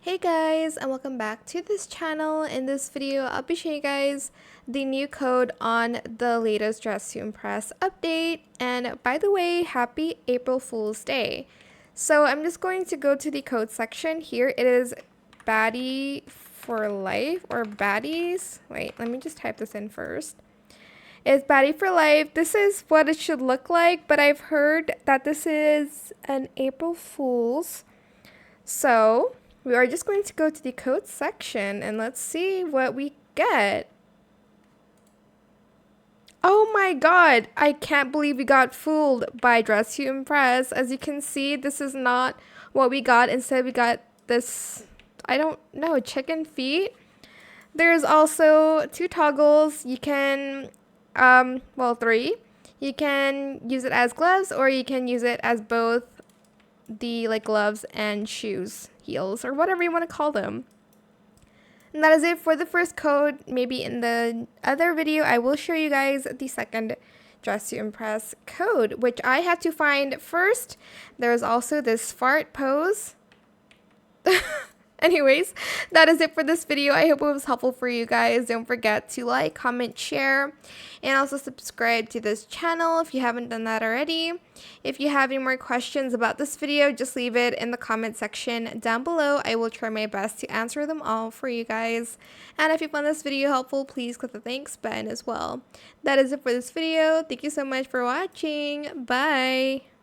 Hey guys, and welcome back to this channel. In this video, I'll be showing you guys the new code on the latest Dress to Impress update. And by the way, happy April Fool's Day. So I'm just going to go to the code section. Here it is baddie for life or baddies. Wait, let me just type this in first. It's baddie for life. This is what it should look like, but I've heard that this is an April Fool's. So we are just going to go to the code section and let's see what we get. Oh my god, I can't believe we got fooled by Dress to Impress. As you can see, this is not what we got. Instead, we got this, I don't know, chicken feet. There's also two toggles. You can, three. You can use it as gloves or you can use it as both the gloves and shoes, heels, or whatever you want to call them. And that is it for the first code. Maybe in the other video I will show you guys the second Dress to Impress code, which I had to find first. There's also this fart pose. Anyways, that is it for this video. I hope it was helpful for you guys. Don't forget to like, comment, share, and also subscribe to this channel if you haven't done that already. If you have any more questions about this video, just leave it in the comment section down below. I will try my best to answer them all for you guys. And if you found this video helpful, please click the thanks button as well. That is it for this video. Thank you so much for watching. Bye!